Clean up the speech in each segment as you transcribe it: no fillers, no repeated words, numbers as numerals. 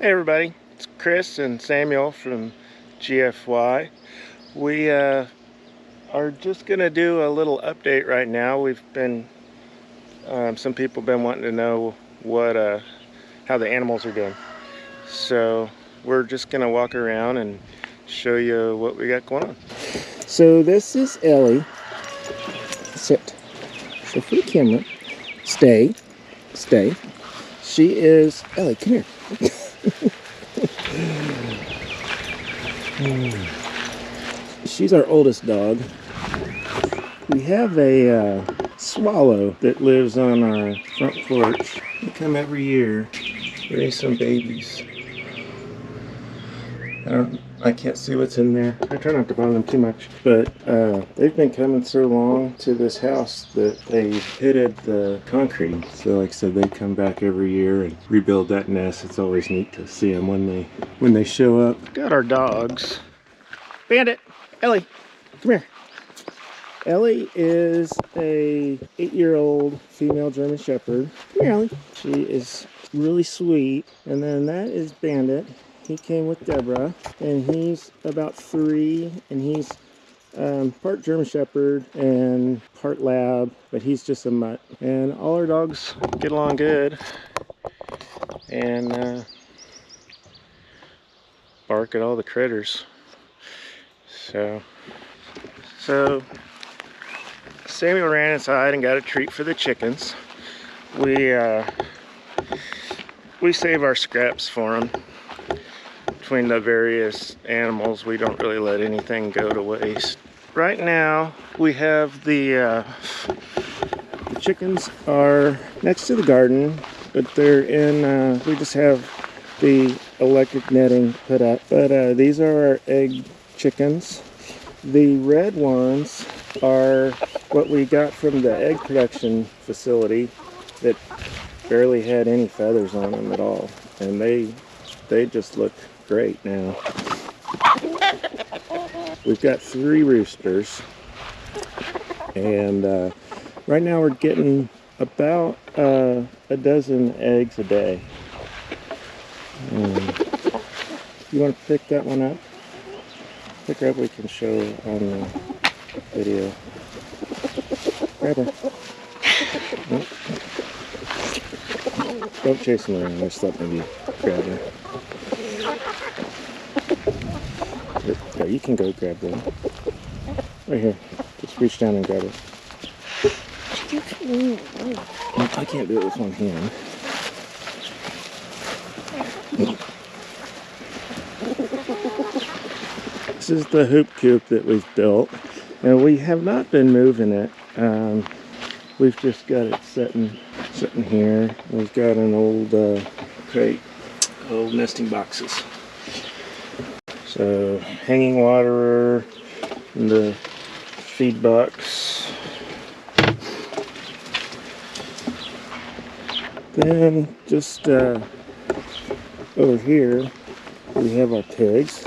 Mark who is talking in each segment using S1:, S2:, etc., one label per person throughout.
S1: Hey everybody, it's Chris and Samuel from GFY. We are just going to do a little update right now. We've been, some people have been wanting to know how the animals are doing. So we're just going to walk around and show you what we got going on.
S2: So this is Ellie. Sit. So for the camera. Stay. Stay. She is... Ellie, come here. She's our oldest dog. We have a swallow that lives on our front porch. They come every year, raise some babies. I can't see what's in there. I try not to bother them too much, but they've been coming so long to this house that they pitted the concrete. So like I said, they come back every year and rebuild that nest. It's always neat to see them when they show up.
S1: Got our dogs.
S2: Bandit, Ellie, come here. Ellie is a 8-year-old female German Shepherd. Come here, Ellie. She is really sweet. And then that is Bandit. He came with Deborah, and he's about 3, and he's part German Shepherd and part Lab, but he's just a mutt. And all our dogs
S1: Get along good and bark at all the critters. So Samuel ran inside and got a treat for the chickens. We save our scraps for them. Between the various animals, we don't really let anything go to waste. Right now, we have the
S2: chickens are next to the garden, but they're in, we just have the electric netting put up. But these are our egg chickens. The red ones are what we got from the egg production facility that barely had any feathers on them at all. And they just look great now. We've got 3 roosters, and right now we're getting about a dozen eggs a day. You want to pick that one up? Pick her up, we can show on the video. Grab her. Nope. Don't chase them around, just let me grab her. Yeah, you can go grab them. Right here. Just reach down and grab it. I can't do it with one hand. This is the hoop coop that we've built, and we have not been moving it. We've just got it sitting here. We've got an old crate, old nesting boxes. So hanging waterer, and the feed box. Then just over here we have our pigs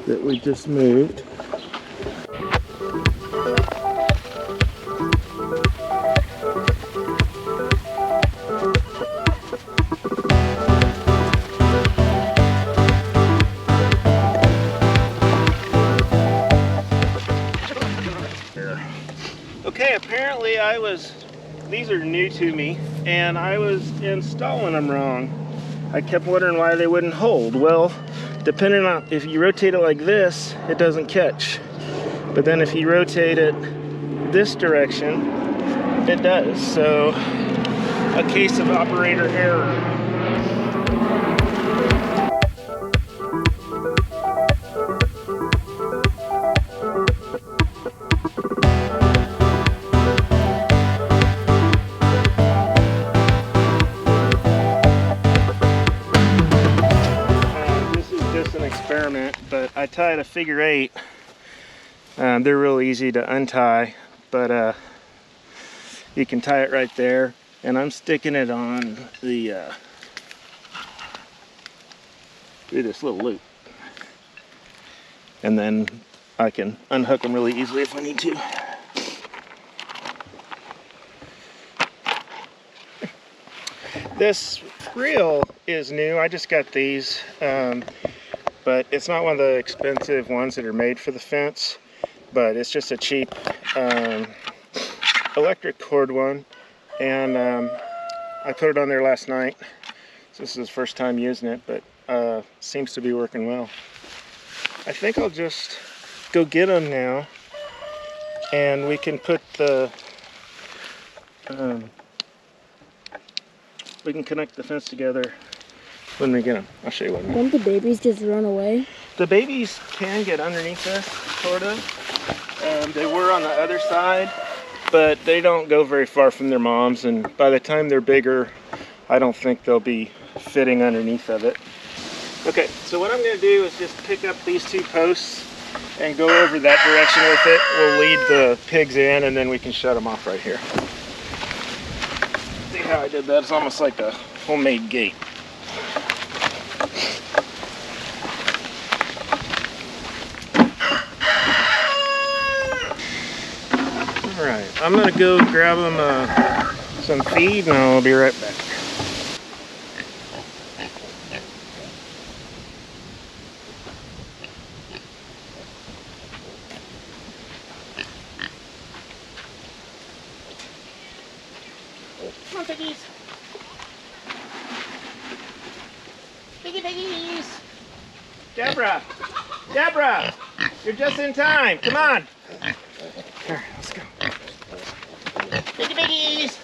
S2: that we just moved.
S1: Okay, apparently these are new to me, and I was installing them wrong. I kept wondering why they wouldn't hold. Well, depending on, if you rotate it like this, it doesn't catch. But then if you rotate it this direction, it does. So, a case of operator error. Experiment, but I tied a figure 8. They're real easy to untie, but you can tie it right there, and I'm sticking it on the through this little loop, and then I can unhook them really easily if I need to. This reel is new. I just got these, but it's not one of the expensive ones that are made for the fence, but it's just a cheap electric cord one, and I put it on there last night. So this is the first time using it, but seems to be working well. I think I'll just go get them now, and we can put the we can connect the fence together when we get them. I'll show you what.
S3: Don't the babies just run away?
S1: The babies can get underneath us, sort of. They were on the other side, but they don't go very far from their moms, and by the time they're bigger, I don't think they'll be fitting underneath of it. Okay, so what I'm going to do is just pick up these two posts and go over that direction with it. We'll lead the pigs in, and then we can shut them off right here. See how I did that? It's almost like a homemade gate. Alright, I'm going to go grab them some feed, and I'll be right back.
S3: Come on, piggies. Piggies.
S1: Deborah! Deborah! You're just in time. Come on. Here, let's go.
S3: Piggies.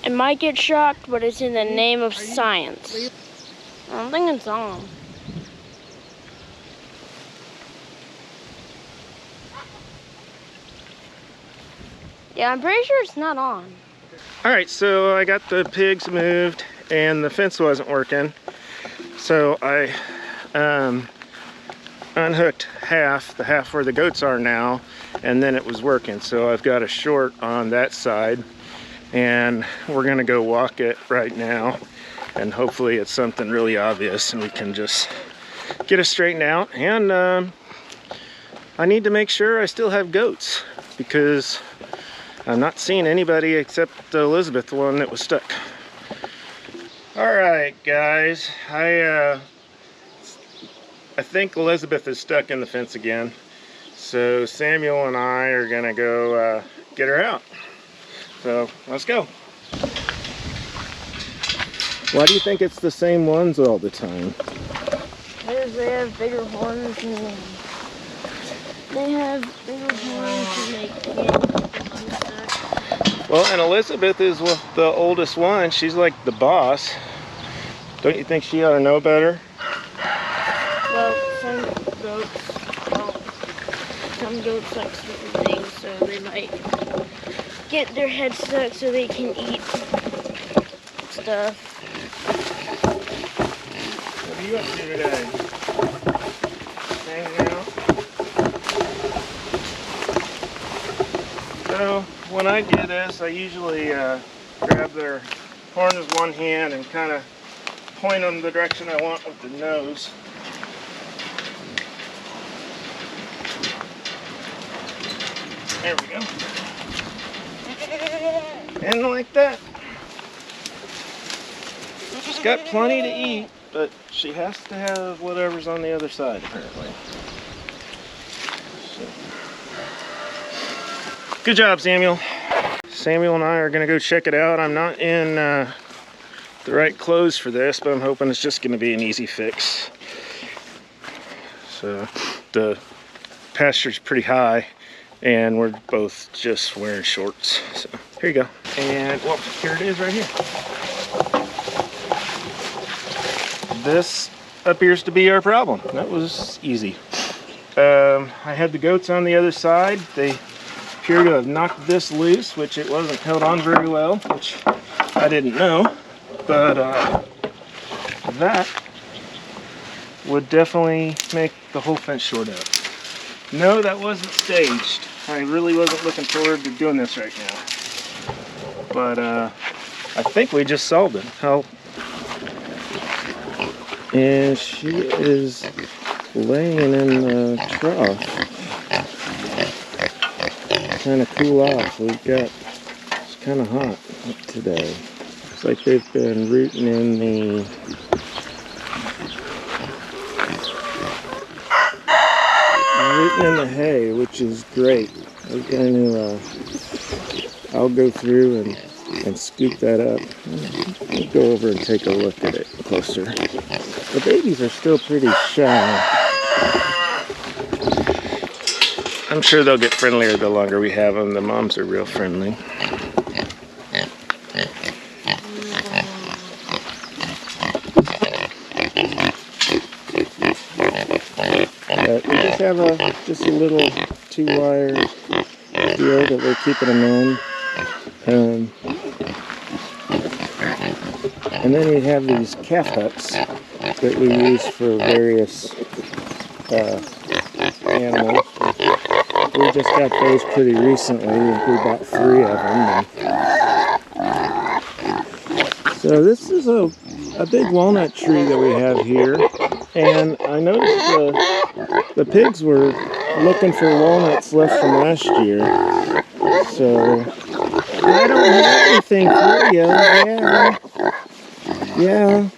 S3: It might get shocked, but it's in the name of science. I don't think it's on. Yeah, I'm pretty sure it's not on.
S1: Alright, so I got the pigs moved and the fence wasn't working. So I unhooked the half where the goats are now, and then it was working. So I've got a short on that side, and we're gonna go walk it right now, and hopefully it's something really obvious and we can just get it straightened out. And I need to make sure I still have goats, because I'm not seeing anybody except Elizabeth, the one that was stuck. Alright guys, I think Elizabeth is stuck in the fence again, so Samuel and I are gonna go get her out. So let's go. Why do you think it's the same ones all the time?
S3: Because they have bigger horns and they have bigger horns and they can't unstuck.
S1: Well, and Elizabeth is the oldest one. She's like the boss. Don't you think she ought to know better?
S3: Well, some goats like certain things, so they might get their heads stuck so they can eat stuff.
S1: What are you up to today? Hanging out? So when I do this, I usually grab their horn with one hand and kind of point them the direction I want with the nose. There we go. And like that. She's got plenty to eat, but she has to have whatever's on the other side, apparently. So. Good job, Samuel. Samuel and I are gonna go check it out. I'm not in the right clothes for this, but I'm hoping it's just gonna be an easy fix. So the pasture's pretty high and we're both just wearing shorts. So here you go. And well, here it is right here. This appears to be our problem. That was easy. I had the goats on the other side. They appear to have knocked this loose, which it wasn't held on very well, which I didn't know. But that would definitely make the whole fence short up. No, that wasn't staged. I really wasn't looking forward to doing this right now. But I think we just solved it. And she is laying in the trough. Kind of cool off. It's kind of hot today. Looks like they've been rooting in the hay, which is great. We're going to, I'll go through and scoop that up. We'll go over and take a look at it closer. The babies are still pretty shy. I'm sure they'll get friendlier the longer we have them. The moms are real friendly. We just have a little 2-wire deal that we're keeping them in. And then we have these calf huts that we use for various animals. We just got those pretty recently. We bought 3 of them. So this is a big walnut tree that we have here. And I noticed the pigs were looking for walnuts left from last year. So I don't have anything for you. Yeah.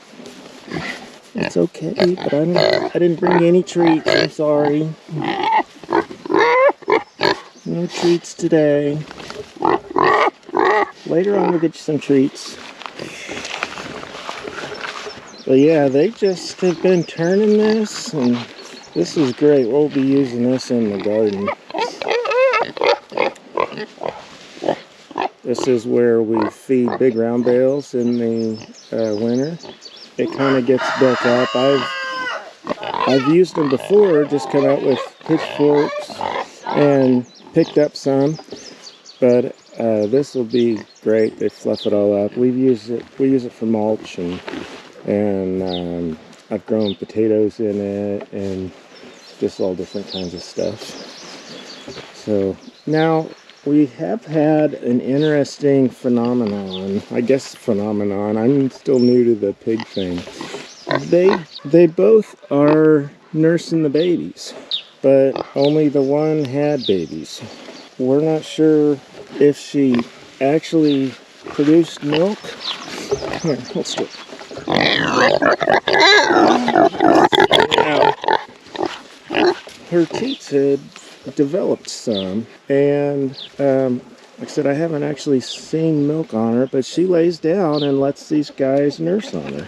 S1: It's okay, but I didn't bring any treats. I'm sorry. No treats today. Later on we'll get you some treats. But yeah, they just have been turning this, and this is great. We'll be using this in the garden. This is where we feed big round bales in the winter. It kind of gets built up. I've used them before, just come out with pitchforks and picked up some, but this will be great. They fluff it all up. We use it for mulch, and I've grown potatoes in it and just all different kinds of stuff. So now we have had an interesting phenomenon. I'm still new to the pig thing. They both are nursing the babies, but only the one had babies. We're not sure if she actually produced milk. Here, let's do it. Her teats had developed some, and like I said, I haven't actually seen milk on her, but she lays down and lets these guys nurse on her.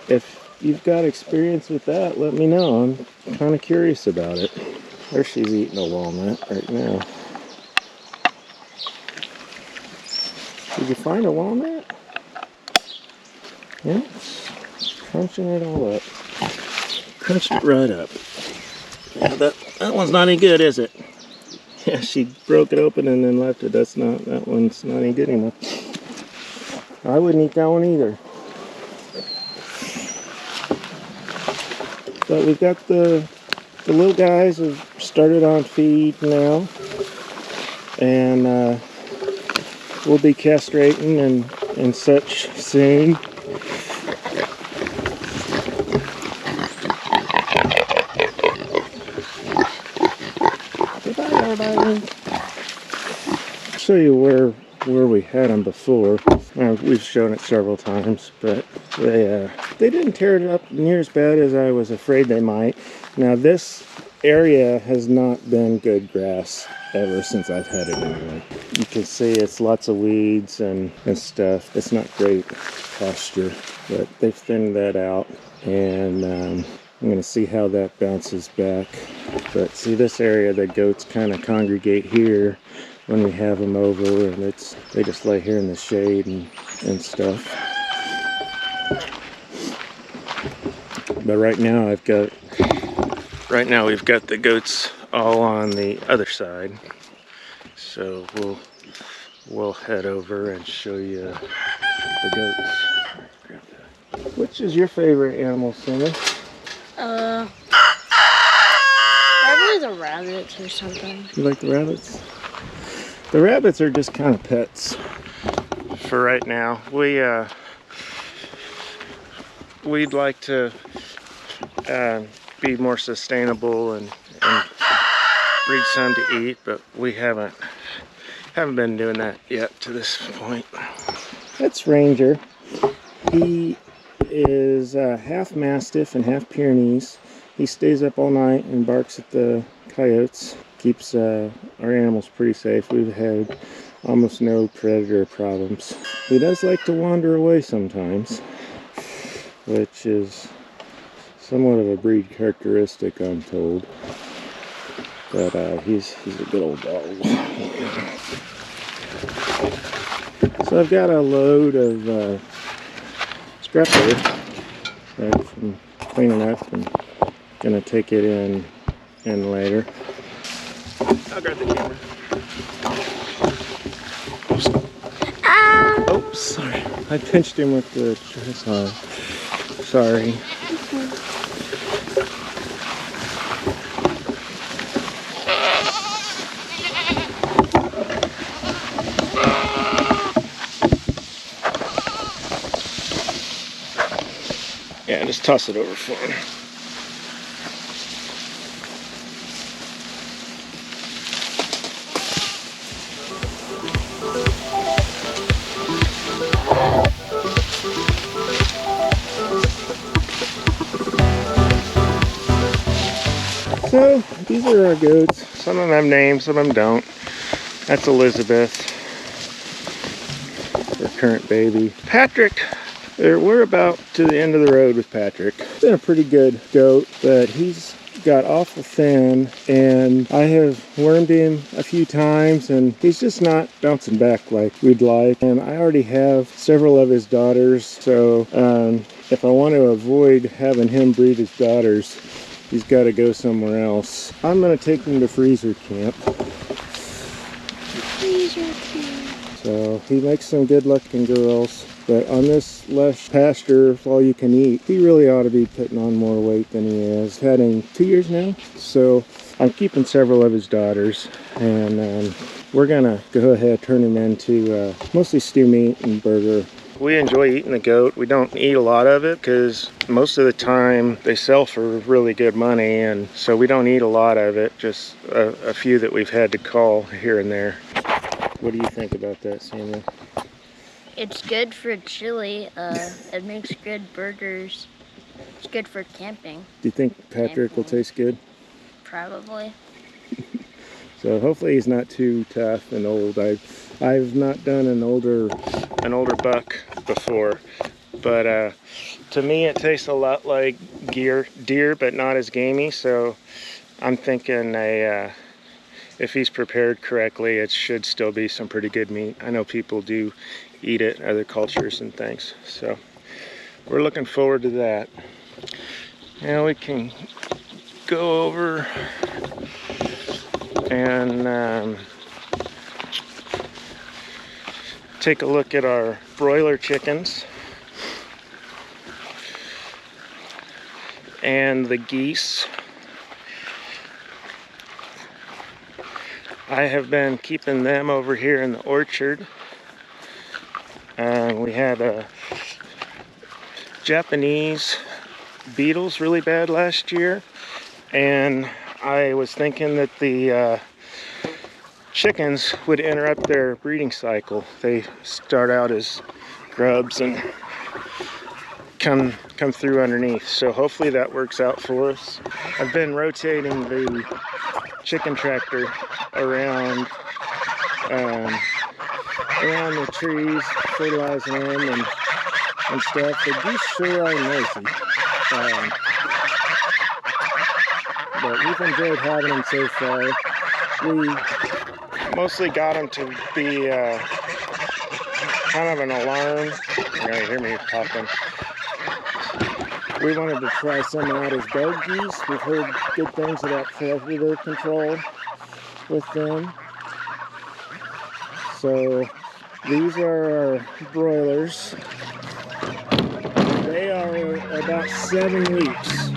S1: If you've got experience with that, let me know. I'm kind of curious about it. There she's eating a walnut right now. Did you find a walnut? Yeah, crunching it all up. Crunched it right up. Yeah, that one's not any good, is it? Yeah, she broke it open and then left it. That one's not any good anymore. I wouldn't eat that one either. But we've got the little guys have started on feed now, and we'll be castrating and such soon. Goodbye, everybody. I'll show you where we had them before. We've shown it several times, but they didn't tear it up near as bad as I was afraid they might. Now this
S2: area has not been good grass ever since I've had it anyway. You can see it's lots of weeds and stuff. It's not great pasture, but they've thinned that out, and I'm going to see how that bounces back. But see, this area, the goats kind of congregate here when we have them over, and they just lay here in the shade and stuff. But right now we've got the goats all on the other side, so we'll head over and show you the goats. Which is your favorite animal, Simon?
S3: Probably the rabbits or something.
S2: You like the rabbits? The rabbits are just kind of pets for right now. We'd like to be more sustainable and breed some to eat, but we haven't been doing that yet to this point. That's Ranger. He is half Mastiff and half Pyrenees. He stays up all night and barks at the coyotes. Keeps our animals pretty safe. We've had almost no predator problems. He does like to wander away sometimes, which is somewhat of a breed characteristic, I'm told. But he's a good old dog. So I've got a load of scrap wood from cleaning up, and gonna take it in later. I'll grab the camera. Oh, sorry. I pinched him with the dress. Sorry. Yeah, just toss it over for him. So, these are our goats. Some of them have names, some of them don't. That's Elizabeth, her current baby. Patrick, we're about to the end of the road with Patrick. He's been a pretty good goat, but he's got awful thin, and I have wormed him a few times, and he's just not bouncing back like we'd like. And I already have several of his daughters, so if I want to avoid having him breed his daughters, he's got to go somewhere else. I'm going to take him to freezer camp.
S3: Freezer camp.
S2: So he makes some good looking girls, but on this lush pasture, all you can eat, he really ought to be putting on more weight than he is. Had him 2 years now, so I'm keeping several of his daughters, and we're going to go ahead turn him into mostly stew meat and burger. We enjoy eating the goat. We don't eat a lot of it because most of the time they sell for really good money, and so we don't eat a lot of it, just a few that we've had to call here and there. What do you think about that, Samuel?
S3: It's good for chili. It makes good burgers. It's good for camping.
S2: Do you think Patrick will taste good?
S3: Probably.
S2: So hopefully he's not too tough and old. I've not done an older buck before, but to me it tastes a lot like deer, but not as gamey. So I'm thinking if he's prepared correctly, it should still be some pretty good meat. I know people do eat it, other cultures and things. So we're looking forward to that. Now we can go over and take a look at our broiler chickens and the geese. I have been keeping them over here in the orchard. We had Japanese beetles really bad last year, and I was thinking that the chickens would interrupt their breeding cycle. They start out as grubs, and
S1: come through underneath. So hopefully that works out for us. I've been rotating the chicken tractor around around the trees, fertilizing them and stuff. The geese sure are noisy. But we've enjoyed having them so far. We mostly got them to be kind of an alarm. You're gonna hear me talking. We wanted to try some out as dog geese. We've heard good things about predator control with them. So these are our broilers. They are about 7 weeks.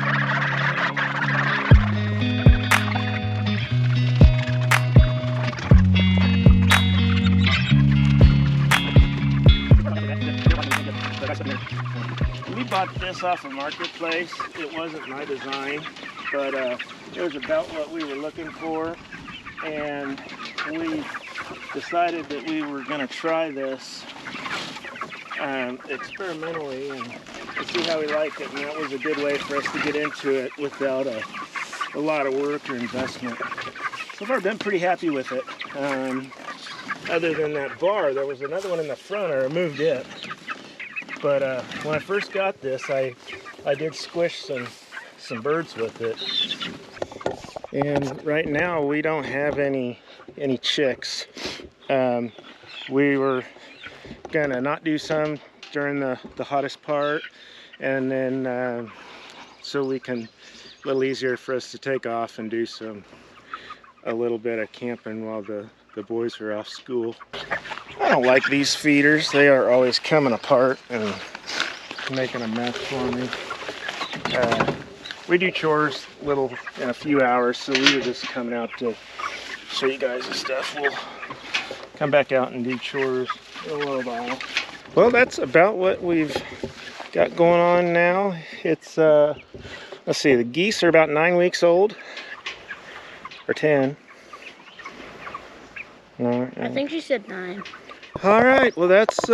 S1: We bought this off a marketplace. It wasn't my design, but it was about what we were looking for, and we decided that we were going to try this experimentally and see how we liked it, and that was a good way for us to get into it without a lot of work or investment. So far I've been pretty happy with it. Other than that bar, there was another one in the front. I removed it. But when I first got this, I did squish some birds with it. And right now we don't have any chicks. We were gonna not do some during the hottest part, and then so we can a little easier for us to take off and do a little bit of camping while the boys are off school. I don't like these feeders. They are always coming apart and making a mess for me. We do chores in a few hours, so we were just coming out to show you guys the stuff. We'll come back out and do chores in a little while. Well, that's about what we've got going on now. It's let's see, the geese are about 9 weeks old, or 10. No,
S3: I think she said 9.
S1: All right, well that's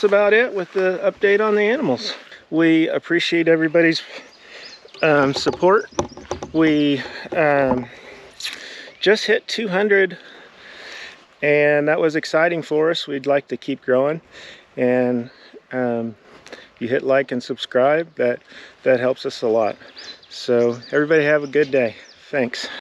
S1: about it with the update on the animals. We appreciate everybody's support. We just hit 200, and that was exciting for us. We'd like to keep growing, and you hit like and subscribe. That helps us a lot. So everybody have a good day. Thanks.